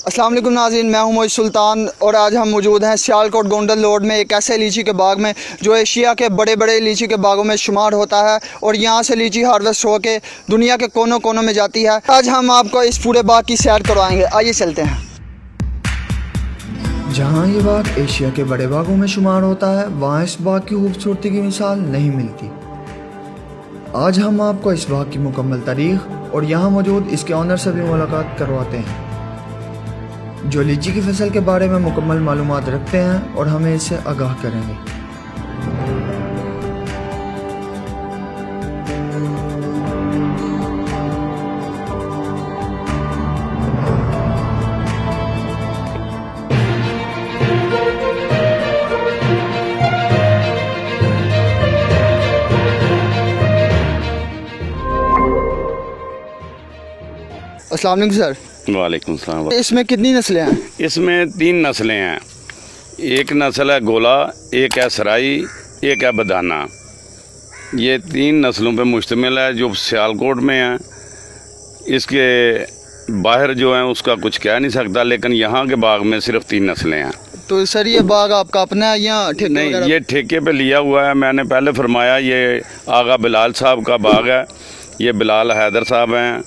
अस्सलाम वालेकुम नाज़रीन, मैं हूं मोहित सुल्तान और आज हम मौजूद हैं सियालकोट गोंडल रोड में एक ऐसे लीची के बाग में जो एशिया के बड़े बड़े लीची के बागों में शुमार होता है और यहां से लीची हार्वेस्ट होकर दुनिया के कोनों कोनों में जाती है। आज हम आपको इस पूरे बाग की सैर करवाएंगे, आइए चलते हैं। जहाँ ये बाग एशिया के बड़े बागों में शुमार होता है, वहाँ इस बाग की खूबसूरती की मिसाल नहीं मिलती। आज हम आपको इस बाग की मुकम्मल तारीख और यहाँ मौजूद इसके ऑनर से भी मुलाकात करवाते हैं, जो लीची की फसल के बारे में मुकम्मल मालूमात रखते हैं और हमें इससे आगाह करेंगे। अस्सलाम वालेकुम सर। वालेकुम सलाम। इसमें कितनी नस्लें हैं? इसमें 3 नस्लें हैं। एक नस्ल है गोला, एक है सराई, एक है बदाना। ये 3 नस्लों पे मुश्तमिल है जो सियालकोट में है। इसके बाहर जो है उसका कुछ कह नहीं सकता, लेकिन यहाँ के बाग में सिर्फ 3 नस्लें हैं। तो सर ये बाग आपका अपना है या ठेके नहीं, वगैरह? ये ठेके पे लिया हुआ है। मैंने पहले फरमाया ये आगा बिलाल साहब का बाग है। ये बिलाल हैदर साहब हैं,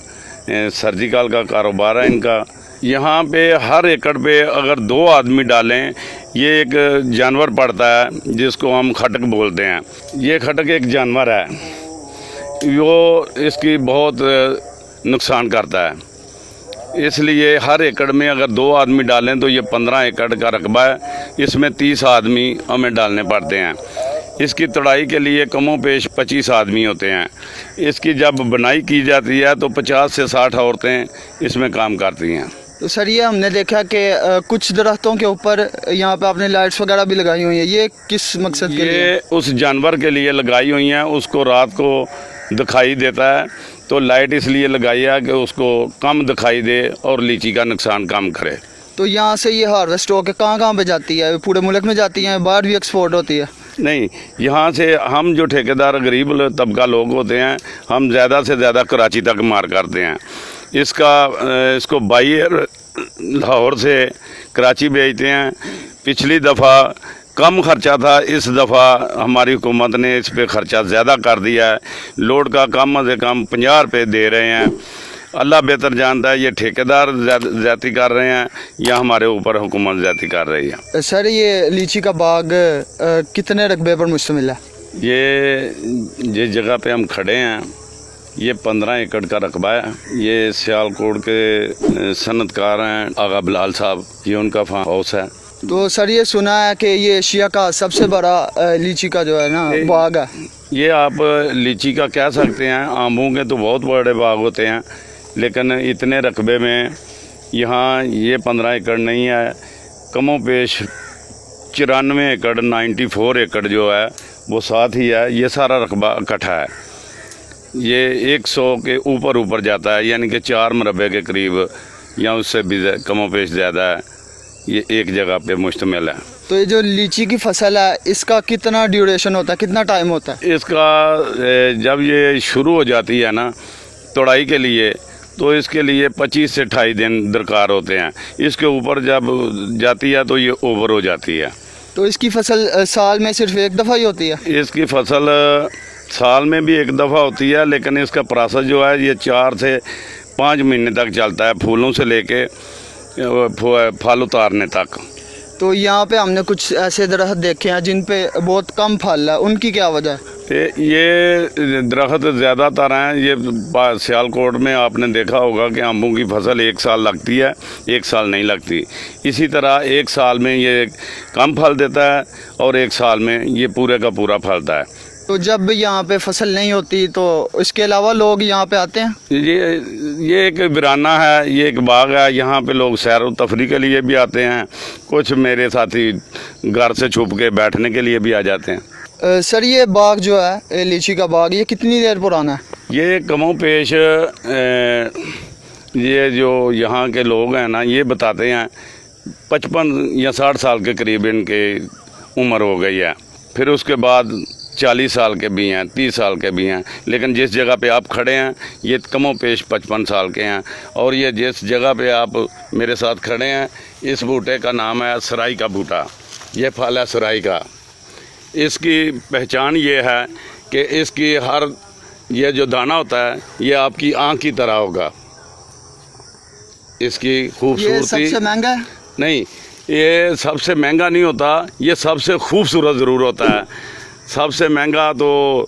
सर्जिकल का कारोबार है इनका। यहाँ पे हर एकड़ पे अगर 2 आदमी डालें, ये एक जानवर पड़ता है जिसको हम खटक बोलते हैं। ये खटक एक जानवर है, वो इसकी बहुत नुकसान करता है। इसलिए हर एकड़ में अगर 2 आदमी डालें तो ये 15 एकड़ का रकबा है। इसमें 30 आदमी हमें डालने पड़ते हैं। इसकी तोड़ाई के लिए कमों पेश 25 आदमी होते हैं। इसकी जब बनाई की जाती है तो 50 से 60 औरतें इसमें काम करती हैं। तो सर ये हमने देखा कि कुछ दरख्तों के ऊपर यहाँ पे आपने लाइट्स वगैरह भी लगाई हुई हैं, ये किस मकसद के लिए? ये उस जानवर के लिए लगाई हुई हैं, उसको रात को दिखाई देता है तो लाइट इसलिए लगाई है कि उसको कम दिखाई दे और लीची का नुकसान कम करे। तो यहाँ से ये हार्वेस्ट होकर कहाँ पे जाती है? पूरे मुल्क में जाती है, बाहर भी एक्सपोर्ट होती है? नहीं, यहाँ से हम जो ठेकेदार गरीब तबका लोग होते हैं, हम ज़्यादा से ज़्यादा कराची तक मार करते हैं। इसको बायर लाहौर से कराची भेजते हैं। पिछली दफ़ा कम खर्चा था, इस दफ़ा हमारी हुकूमत ने इस पे ख़र्चा ज़्यादा कर दिया है। लोड का कम से कम 50 रुपये दे रहे हैं। अल्लाह बेहतर जानता है ये ठेकेदार ज़्यादती कर रहे हैं या हमारे ऊपर हुकूमत ज़्यादती कर रही है। सर ये लीची का बाग कितने रकबे पर मुश्तमिल है? ये जिस जगह पे हम खड़े हैं ये 15 एकड़ का रकबा है। ये सियालकोट के सनतकार हैं आगा बिलाल साहब, ये उनका फार्म हाउस है। तो सर ये सुना है कि ये एशिया का सबसे बड़ा लीची का जो है ना बाग है। ये आप लीची का कह सकते हैं। आमों के तो बहुत बड़े बाग होते हैं, लेकिन इतने रकबे में यहाँ ये 15 एकड़ नहीं है। कमों पेश 94 एकड़ 94 एकड़ जो है वो साथ ही है। ये सारा रकबा इकट्ठा है। ये 100 के ऊपर जाता है, यानी कि 4 मरबे के करीब या उससे भी कमों पेश ज़्यादा है। ये एक जगह पे मुश्तमिल है। तो ये जो लीची की फसल है इसका कितना ड्यूरेशन होता है, कितना टाइम होता है? इसका जब ये शुरू हो जाती है ना तोड़ाई के लिए, तो इसके लिए 25 से 28 दिन दरकार होते हैं। इसके ऊपर जब जाती है तो ये ओवर हो जाती है। तो इसकी फसल साल में सिर्फ एक दफ़ा ही होती है? इसकी फसल साल में भी एक दफ़ा होती है, लेकिन इसका प्रोसेस जो है ये 4 से 5 महीने तक चलता है, फूलों से लेके फल उतारने तक। तो यहाँ पे हमने कुछ ऐसे दरख्त देखे हैं जिन पे बहुत कम फल है, उनकी क्या वजह है? ये दरख्त ज़्यादातर हैं। ये सियालकोट में आपने देखा होगा कि अम्बों की फसल 1 साल लगती है, 1 साल नहीं लगती। इसी तरह 1 साल में ये कम फल देता है और 1 साल में ये पूरे का पूरा फलता है। तो जब यहाँ पे फसल नहीं होती तो इसके अलावा लोग यहाँ पे आते हैं? ये एक वीराना है, ये एक बाग है। यहाँ पे लोग सैर व तफरी के लिए भी आते हैं। कुछ मेरे साथी घर से छुप के बैठने के लिए भी आ जाते हैं। सर ये बाग जो है लीची का बाग, ये कितनी देर पुराना है? ये कमों पेश ये जो यहाँ के लोग हैं ना, ये बताते हैं 55 या 60 साल के करीब इनके उम्र हो गई है। फिर उसके बाद 40 साल के भी हैं, 30 साल के भी हैं, लेकिन जिस जगह पे आप खड़े हैं ये कमो पेश 55 साल के हैं। और ये जिस जगह पे आप मेरे साथ खड़े हैं इस बूटे का नाम है सराई का बूटा। ये फल है सराई का। इसकी पहचान ये है कि इसकी हर ये जो दाना होता है ये आपकी आँख की तरह होगा। इसकी ये खूबसूरती सबसे महंगा है? नहीं, ये सबसे महंगा नहीं होता, ये सबसे खूबसूरत ज़रूर होता है। सबसे महंगा तो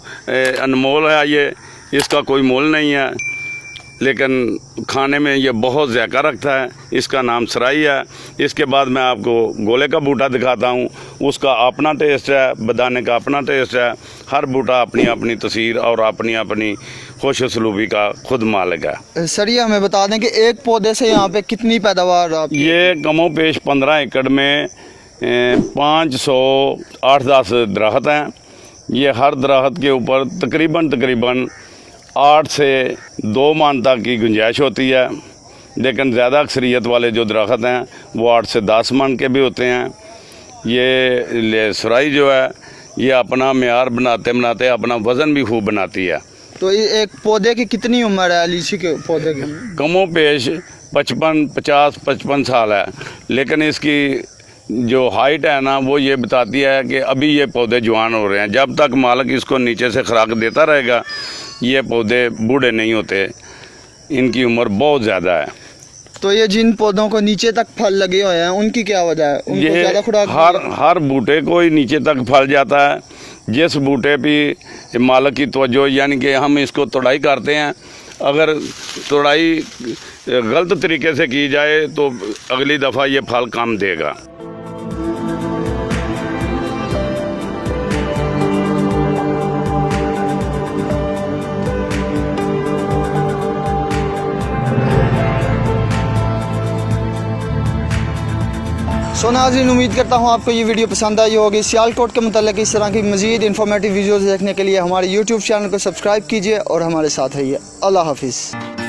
अनमोल है ये, इसका कोई मोल नहीं है, लेकिन खाने में ये बहुत ज़ायका रखता है। इसका नाम सराई है। इसके बाद मैं आपको गोले का बूटा दिखाता हूँ, उसका अपना टेस्ट है, बदाने का अपना टेस्ट है। हर बूटा अपनी अपनी तस्वीर और अपनी अपनी खुश उसलूबी का खुद मालिक है। सर ये हमें बता दें कि एक पौधे से यहाँ पे कितनी पैदावार आप? ये कमो पेश 15 एकड़ में 508-10 दरख्त हैं। ये हर दरख्त के ऊपर तकरीबन 8 से 2 मन तक की गुंजाइश होती है, लेकिन ज़्यादा अक्सरियत वाले जो दरख्त हैं वो 8 से 10 मन के भी होते हैं। ये सराई जो है ये अपना मेयार बनाते बनाते अपना वज़न भी खूब बनाती है। तो ये एक पौधे की कितनी उम्र है लीची के पौधे की? कमो पेश 55 साल है, लेकिन इसकी जो हाइट है ना वो ये बताती है कि अभी ये पौधे जवान हो रहे हैं। जब तक मालिक इसको नीचे से खुराक देता रहेगा ये पौधे बूढ़े नहीं होते, इनकी उम्र बहुत ज़्यादा है। तो ये जिन पौधों को नीचे तक फल लगे हुए हैं उनकी क्या वजह है? उनको ये ज़्यादा खुराक हर बूटे को ही नीचे तक फल जाता है। जिस बूटे पे मालिक की तवज्जो, यानी कि हम इसको तोड़ाई करते हैं, अगर तोड़ाई गलत तरीके से की जाए तो अगली दफ़ा ये फल कम देगा। सो नाज़रीन, उम्मीद करता हूँ आपको ये वीडियो पसंद आई होगी। सियालकोट के मतलब इस तरह की मज़ीद इन्फॉर्मेटिव वीडियोज़ देखने के लिए हमारे YouTube चैनल को सब्सक्राइब कीजिए और हमारे साथ रहिए। अल्लाह हाफिज़।